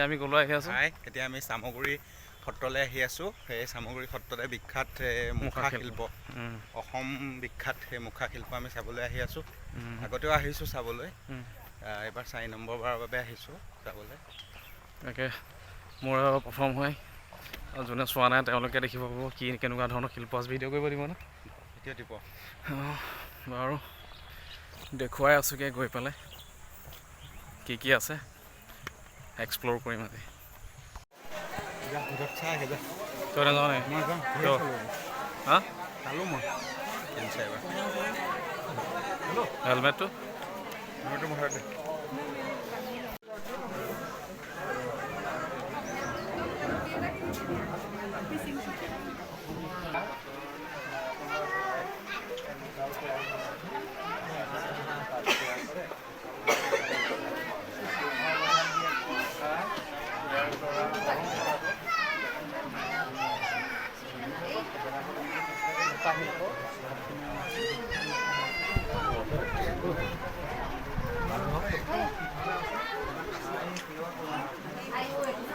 আমি গ'লৈ আহি আছোঁ। এতিয়া আমি চামগুৰি সত্ৰলৈ আহি আছোঁ। সেই চামগুৰি সত্ৰতে বিখ্যাত মুখা শিল্প, অসম বিখ্যাত সেই মুখা শিল্প আমি চাবলৈ আহি আছোঁ। আগতেও আহিছোঁ চাবলৈ, এইবাৰ 4 নম্বৰবাৰৰ বাবে আহিছোঁ চাবলৈ। তাকে মোৰ প্ৰথম হয়, যোনে চোৱা নাই তেওঁলোকে দেখিব পাব কি কেনেকুৱা ধৰণৰ শিল্প আছে। ভিডিঅ' কৰিব দিব নে? ভিডিঅ' দিব। বাৰু দেখুৱাই আছোঁগৈ গৈ পেলাই কি আছে এক্সপ্ল'ৰ কৰিম আজি। তই নাযাওঁ নে? হা হেলমেটটো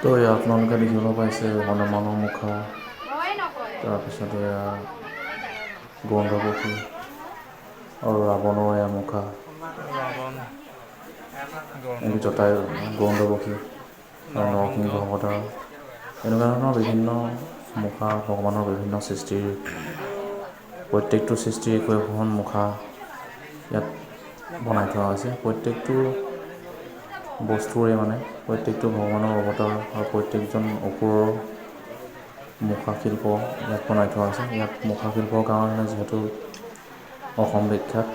তো আপোনালোকে দেখিবলৈ পাইছে হনুমানৰ মুখা, তাৰপিছতে গন্ধপক্ষী আৰু ৰাৱণৰ এয়া মুখা, জটাই গন্ধপক্ষী আৰু নৰসিংহ অৱতাৰ, এনেকুৱা ধৰণৰ বিভিন্ন মুখা ভগৱানৰ বিভিন্ন সৃষ্টিৰ, প্ৰত্যেকটো সৃষ্টিৰ একো একোখন মুখা ইয়াত বনাই থোৱা হৈছে। প্ৰত্যেকটো বস্তুৰে প্ৰত্যেকটো ভগৱানৰ অৱতাৰ আৰু প্ৰত্যেকজন অসুৰৰ মুখা শিল্প ইয়াত বনাই থোৱা আছে। ইয়াত মুখা শিল্পৰ কাৰণে যিহেতু অসম বিখ্যাত।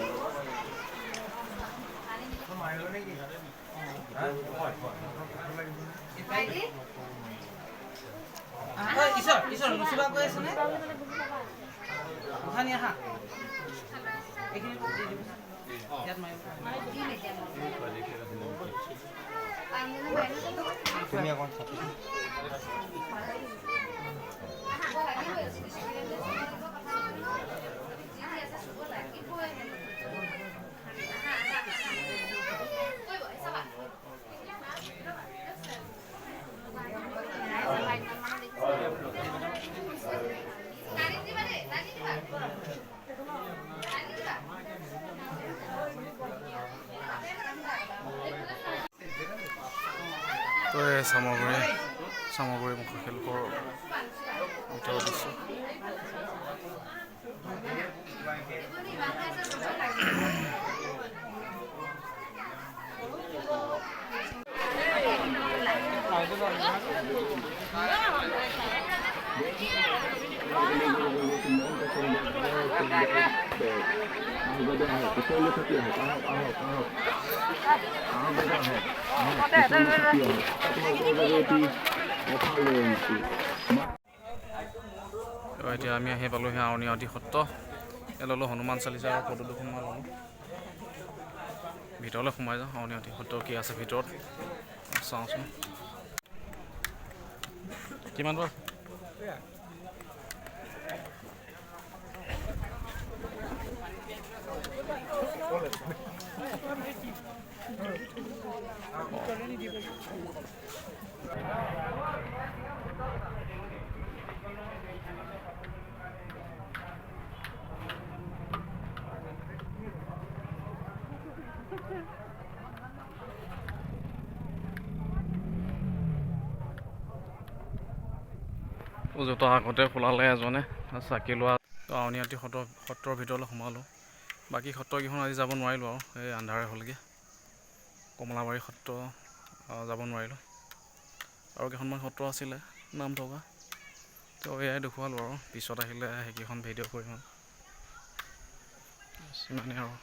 তো এই চামগুৰি মুখা শিল্পৰ ভিতৰত দিছোঁ। এতিয়া আমি আহি পালোঁহি আউনীআটী সত্ৰ। ইয়াত ল'লোঁ হনুমান চালিচা আৰু ফটো দুখনমান ল'লোঁ। ভিতৰলৈ সোমাই যাওঁ, আউনীআটী সত্ৰ কি আছে ভিতৰত চাওঁচোন। কিমান দূৰ? জোতা আগতে ফুলালে এজনে চাকি লোৱা। আউনীআটী সত্ৰৰ ভিতৰলৈ সোমালোঁ। বাকী সত্ৰকেইখন আজি যাব নোৱাৰিলোঁ আৰু এই আন্ধাৰে হ'লগৈ। কমলাবাৰী সত্ৰ যাব নোৱাৰিলোঁ। আৰু কেইখনমান সত্ৰ আছিলে নাম থকা, তো এয়াই দেখুৱালোঁ আৰু পিছত আহিলে সেইকেইখন ভিডিঅ' কৰিম আৰু সিমানেই আৰু।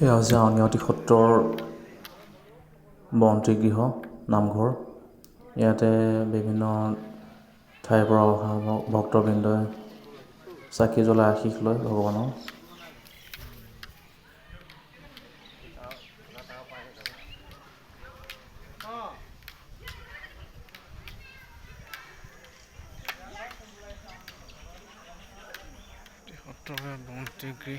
এয়া হৈছে আউনীআটী সত্ৰৰ বন্তিগৃহ নামঘৰ। ইয়াতে বিভিন্ন ঠাইৰ পৰা অহা ভক্তবৃন্দই চাকি জ্বলাই আশীষ লয় ভগৱানৰ। ডিগ্ৰী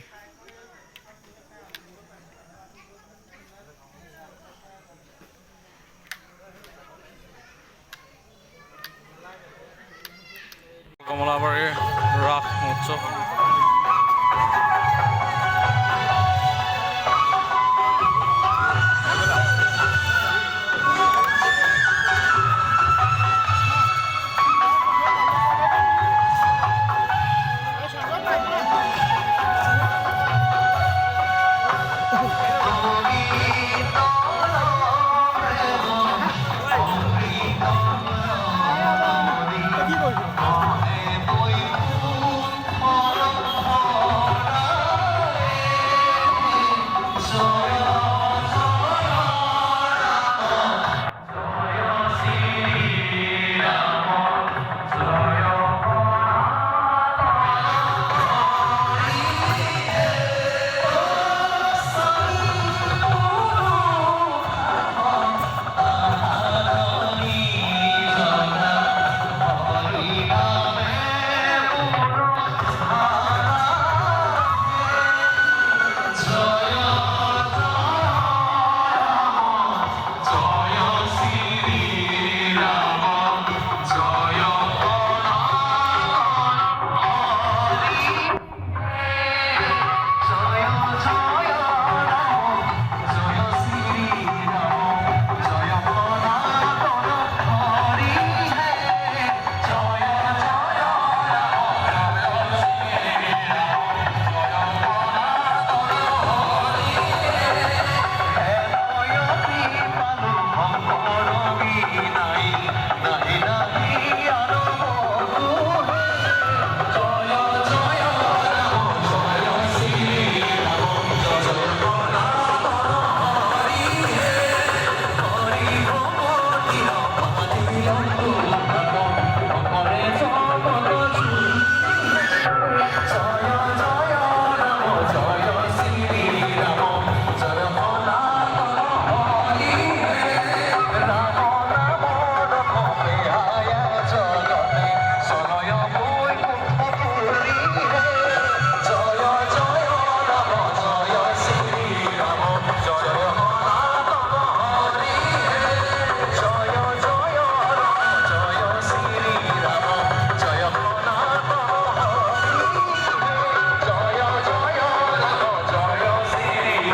কমলাবাৰীৰ ৰাস মহোৎসৱ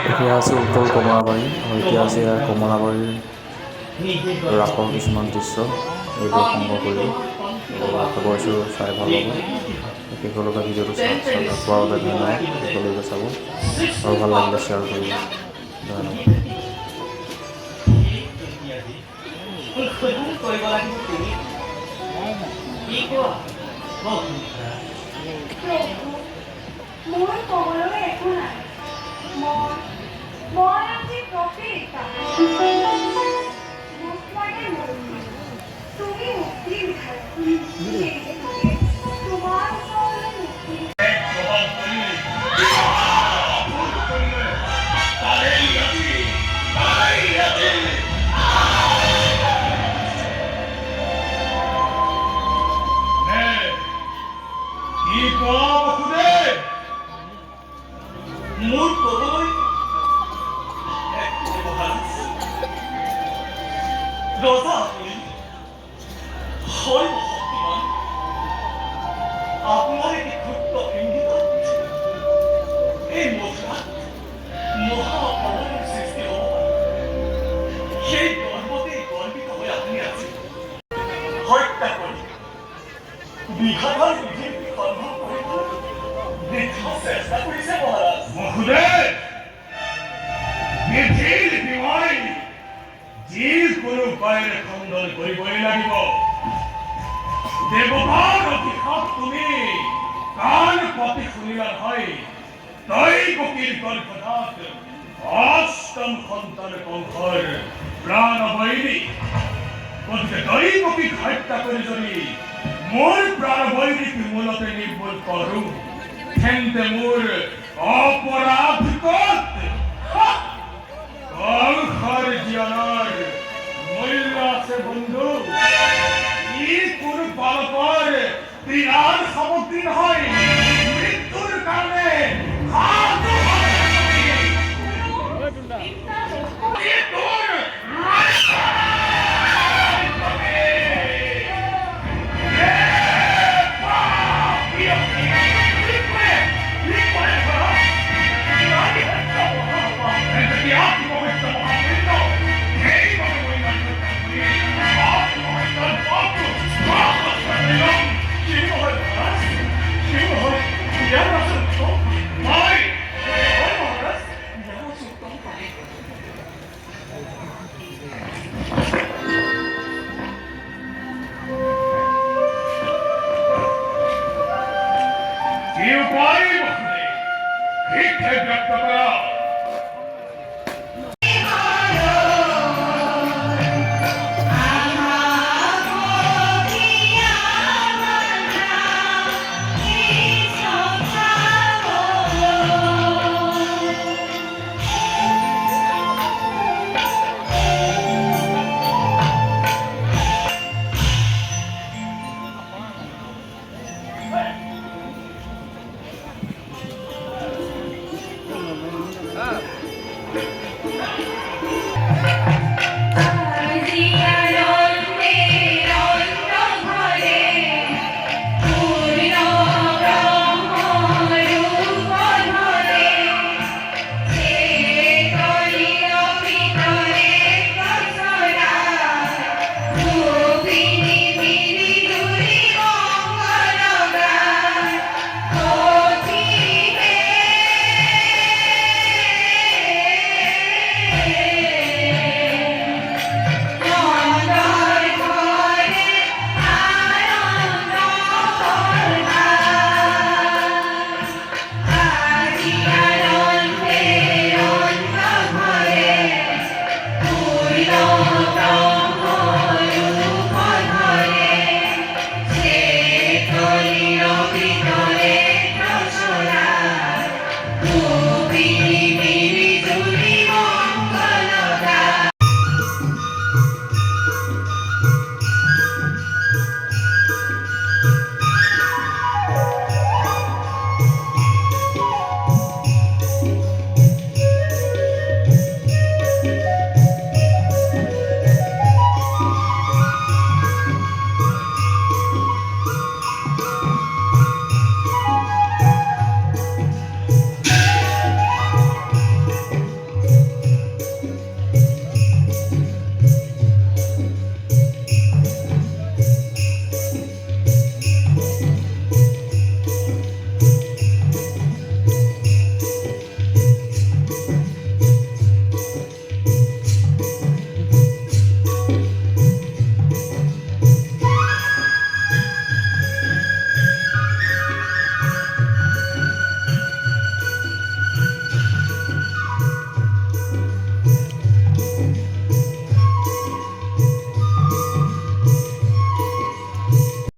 এতিয়া আছে উত্তৰ কমলাবাৰী আৰু এতিয়া আছে কমলাবাৰীৰ ৰাসৰ কিছুমান দৃশ্য এইবোৰ সংগ্ৰহ কৰিব আশা কৰিছোঁ চাই ভাল পাব শেষলৈকে ভিডিঅ'টো চোৱাৰ বাবে ধন্যবাদ শেষলৈকে চাব আৰু ভাল লাগিলে শ্বেয়াৰ কৰিব ধন্যবাদ মই আজি প্ৰকৃতা তুমি মুক্তি বিচাৰা তোমাৰ ওচৰলৈ মুক্তি মোৰ কবলৈ ৰজা আপুনি হয় শক্তিমান আপোনাৰ এটি ক্ষুদ্ৰ ইংগিতত এই মুদ্ৰাত মহা অপৰাধৰ সৃষ্টি হ'ব পাৰে সেই গৰ্বতেই গৰ্বিত হৈ আপুনি আজি হত্যা কৰি বিঘাতৰ বিধিৰ সম্ভৱ কৰিবলৈ বৃদ্ধ চেষ্টা কৰিছে মহাৰাজ মহোদয় বিধিৰ বিময় যিকোনো উপায়েৰে খণ্ডন কৰিবই লাগিব দেৱতাৰ অভিশাপ তুমি কাণ পাতি শুনিলা নহয় দৈৱকীৰ গৰ্ভধাত অষ্টম সন্তান কংসৰ প্ৰাণ বৈৰী গতিকে দৈৱকীক হত্যা কৰি যদি মোৰ প্ৰাণ বৈৰীক মূলতে নিৰ্মূল কৰো তেন্তে মোৰ অপৰাধ ক'ত কংসৰ জীবনৰ মূল্য আছে বন্ধু ই কোনো বালকৰ বিৰাট সামগ্ৰী নহয় মৃত্যুৰ কাৰণে উপায় বসুদেৱ, ভিক্ষে ব্যক্ত কৰা